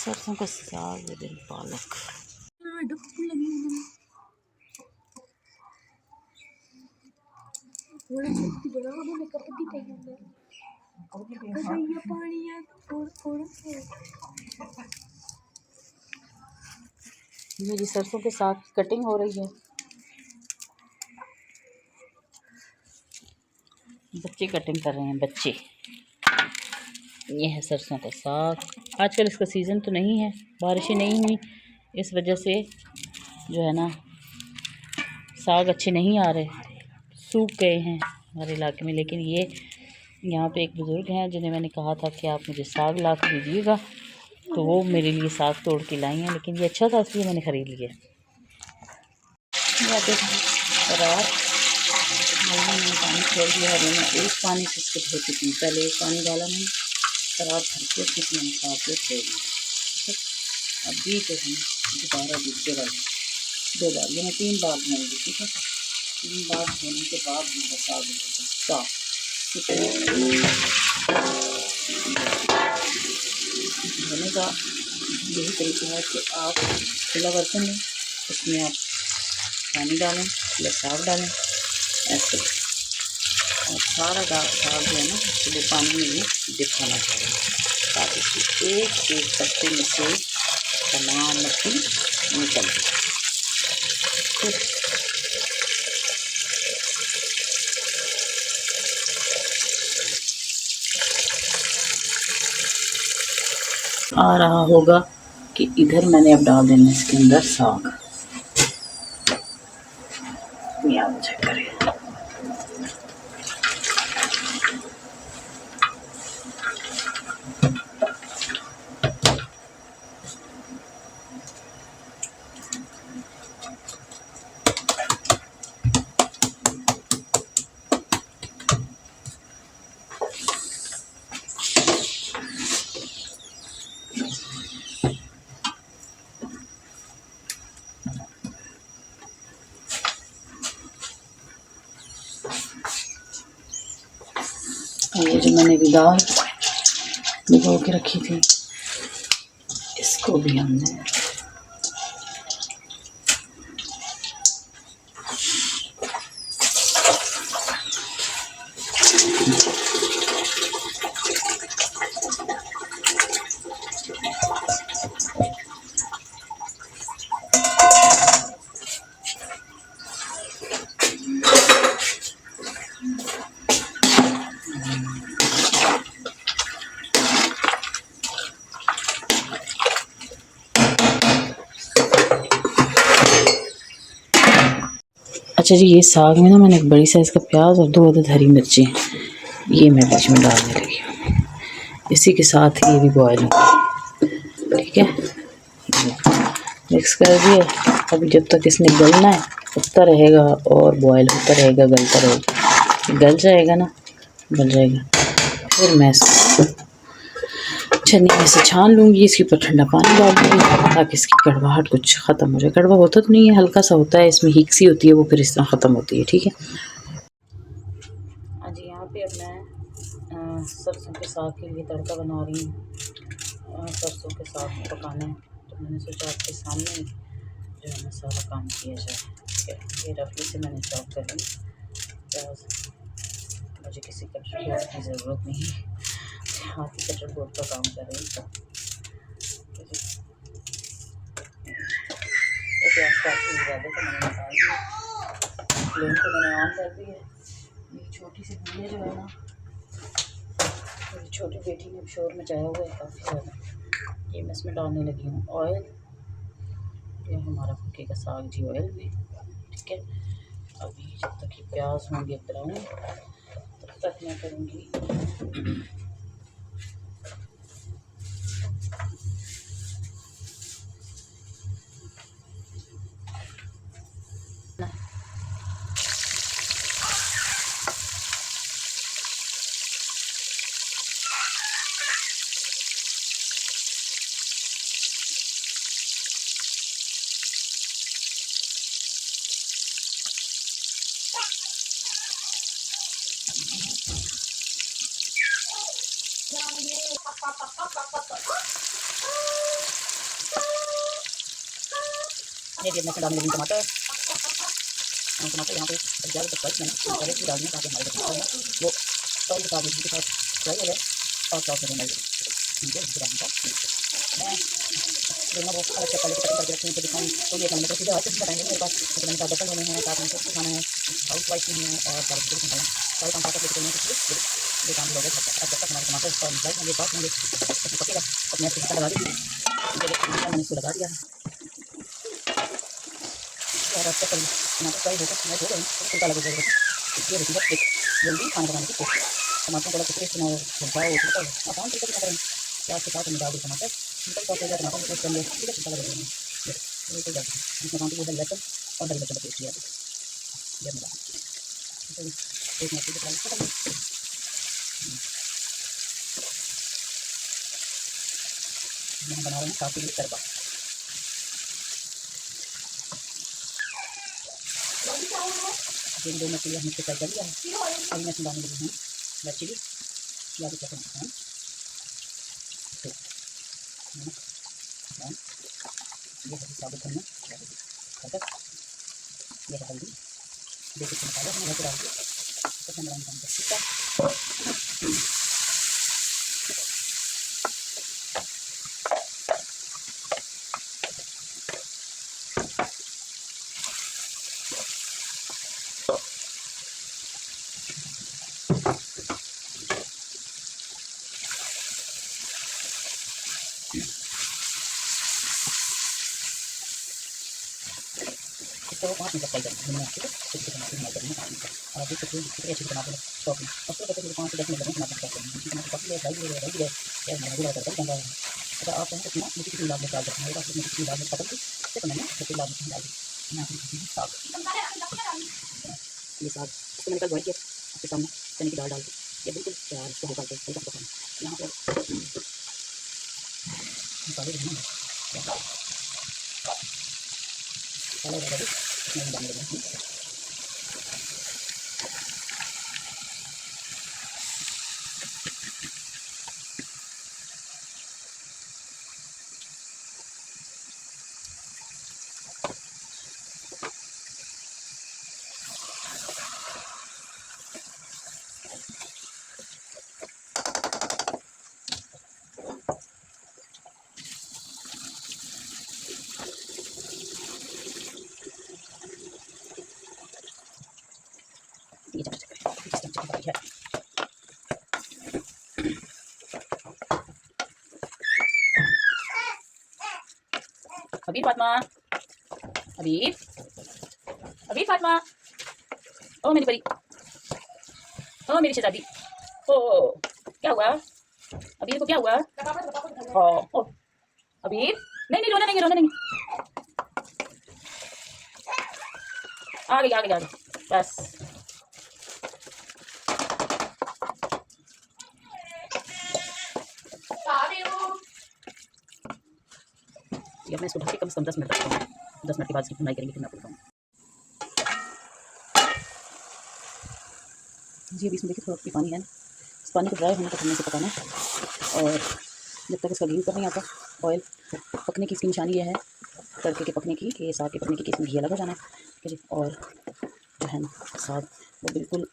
सरसों का साग विद पालक। मेरी सरसों के साग की कटिंग हो रही है। बच्चे कटिंग कर रहे हैं, बच्चे। ये है सरसों का साग। आजकल इसका सीज़न तो नहीं है, बारिशें नहीं हुई, इस वजह से जो है ना साग अच्छे नहीं आ रहे, सूख गए हैं हमारे इलाके में। लेकिन ये यहाँ पे एक बुज़ुर्ग हैं जिन्हें मैंने कहा था कि आप मुझे साग ला कर दीजिएगा, तो वो मेरे लिए साग तोड़ के लाई हैं। लेकिन ये अच्छा था इसलिए मैंने ख़रीद लिया। रात मैंने पानी छोड़ दिया है, मैंने एक पानी से इसको धो चुकी हूँ। पहले एक पानी डाला मैंने, शराब भर के उसमें मैंने साग को धो दिया। ठीक है, अभी जो है दोबारा दूसरे वाले 2 बार, ये मैं 3 बार धोऊँगी। ठीक है, 3 बार धोने के बाद मेरा साग होगा साफ। धोने का यही तरीका है कि आप खुला बर्तन लें, उसमें आप पानी डालें, या साग डालें ऐसे, और सारा साग जो है ना खुले पानी में ही डिप होना चाहिए, ताकि एक एक पत्ते में से तमाम मट्टी निकल जाए। आ रहा होगा कि इधर मैंने अब डाल देना इसके अंदर साग। चेक करें, ये जो मैंने भी दाल भिगो के रखी थी, इसको भी हमने अच्छा जी, ये साग में ना मैंने एक बड़ी साइज़ का प्याज और 2 अदद हरी मिर्ची ये मैं बीच में डालने लगी हूँ। इसी के साथ ही ये भी बॉयल हो, ठीक है, मिक्स कर दिए। अभी जब तक इसने गलना है, उगता रहेगा और बॉयल होता रहेगा, गलता रहेगा। गल जाएगा ना, गल जाएगा, फिर मैं छन्नी में से छान लूँगी, इसके ऊपर ठंडा पानी डाल दूँगी ताकि इसकी कड़वाहट कुछ ख़त्म हो जाए। कड़वा होता तो नहीं है, हल्का सा होता है, इसमें हीक सी होती है, वो फिर इस तरह ख़त्म होती है। ठीक है, हाँ जी, यहाँ पे अब मैं सरसों के साग के लिए तड़का बना रही हूँ। सरसों के साग को पकाना है, तो मैंने सोचा आपके सामने ही जो है ना सारा काम किया जाए। ठीक है, ये रफली से मैंने चॉप कर ली प्याज। मुझे किसी कटर बोर्ड की ज़रूरत नहीं है, हाथ ही कटर बोर्ड का काम कर रही हूँ। प्याज काफ़ी ज़्यादा तो मैंने निकाल दिया, फ्लेम को मैंने ऑन कर दी है। मेरी छोटी सी गुड़िया जो है ना, मेरी छोटी बेटी ने शोर मचाया हुआ है काफ़ी ज़्यादा। ये मैं इसमें डालने लगी हूँ ऑयल। ये हमारा पकेगा साग जी ऑयल में। ठीक है, अभी जब तक ये प्याज होंगे ब्राउन, तब तक मैं करूँगी ये भी मैं इसमें डालने लगी टमाटर। और टमाटर यहाँ पे ज़्यादा तक मैंने पहले भी डालने ताकि हमारे बच्चे हैं वो ऑयल के साथ के साथ फ्राई हो जाए और सॉस में डाल ठीक है। इसके बाद मैं देखना वो अलग से पहले कटिंग करके रखी तो दिखाऊँ तो ये करने को सीधे हाथ से बताएंगे मेरे पास तो मैंने बर्तन होने हैं साथ में सबको खाना है हाउस वाइफ नहीं है और सारे कुछ खाना है सारे काम करके करने के लिए ये काम हो गया। अब जब तक हमारे टमाटर और मिर्च होंगे बात होंगे तो पकेगा तो मैं इसको लगा दूँगी। मैंने इसको लगा दिया और अब तक टमाटर फ्राई होकर मैं हो गई छिलका लगे ये देखिए एक जल्दी खाना बनाने की कोशिश टमाटर थोड़ा टेस्ट ना भुनकाओ छिलका आसान तरीके से करें प्याज के साथ में डाल दो टमाटर सिंपल तौर पर टमाटर को कर लिया ठीक है छिलका लगा देंगे इसमें काम है लहसुन और हरी मिर्च का पेस्ट लिया ये मिला एक मिनट के फ्राई कर मैं बना रहा हूँ काफ़ी तड़का एक 2 मिनट के लिए हमने फ्राई कर लिया है। अभी मैं इसमें डालने लगी हूँ रेड चिली या तो क्या करना है ये साबुत धनिया खटक ये हल्दी बेसिक मसाला हमने घर डाल दिया तो हम डालेंगे हम इसको 5 मिनट फ्राई करना है ठीक है इसको टमाटर फ्राई करना है और देख सकते हैं कितने अच्छे टमाटर शॉप में और उसको कहते हैं 5 से 10 मिनट लगेंगे टमाटर फ्राई करने में टमाटर पक गया फ्राई हो गया यार मैं मज़ेदार तड़का बन रहा है। अगर आप चाहें तो इसमें मुझे किसी लाल मिर्च डाल सकते हैं मेरे पास इसमें किसी लाल मिर्च पसंद थी तो मैंने किसी लाल मिर्च डाल दी यहाँ पर साग ये साग इसको मैंने कल बॉइल किया आपके सामने चने की दाल डाल दी ये बिल्कुल तैयार इसको डाल के हल्का पकाना यहाँ पर मसाले मसाला डाल दी इसमें डालने लगे अभी फातिमा अभी अभी फातिमा ओ मेरी परी ओ मेरी शहजादी ओ क्या हुआ अभी को क्या हुआ ओ अभी नहीं रोना नहीं आ गई बस अब मैं इसको ढक के कम से कम 10 मिनट रखता हूँ 10 मिनट के बाद इसकी भुनाई करेंगे फिर मैं आपको बताऊँ जी। अभी इसमें देखिए थोड़ा पानी है इस पानी को ड्राई होने तक हमने इसे पकाना है और जब तक इसका घी ऊपर नहीं आता ऑयल पकने की इसकी निशानी ये है तड़के के पकने की कि साग के पकने की इसमें घी अलग हो जाना है ठीक है जी। और जो है ना साग वो बिल्कुल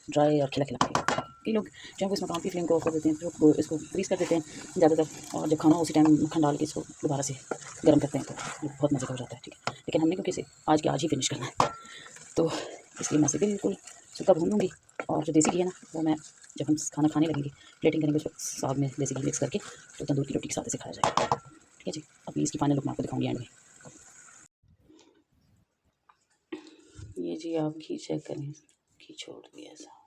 ड्राई और खिला खिला कई लोग चाहे वो इसमें काम की फ्लेम को ऑफ कर देते हैं फिर इसको फ्रीज कर देते हैं ज़्यादातर और जब खाना उसी टाइम मक्खन डाल के इसको दोबारा से गर्म करते हैं तो बहुत मज़े का हो जाता है ठीक है। लेकिन हमने क्योंकि इसे आज के आज ही फिनिश करना है तो इसलिए मैं इसे बिल्कुल सूखा भून लूँगी और जो देसी घी है ना वो मैं जब हम खाना खाने लगेंगे प्लेटिंग करेंगे उस साग में देसी घी मिक्स करके तो तंदूर की रोटी के साथ इसे खाया जाएगा ठीक है जी। अभी इसकी फाइनल लुक मैं आपको दिखाऊंगी एंड में। ये जी आप घी चेक करें घी छोड़ दिया ऐसा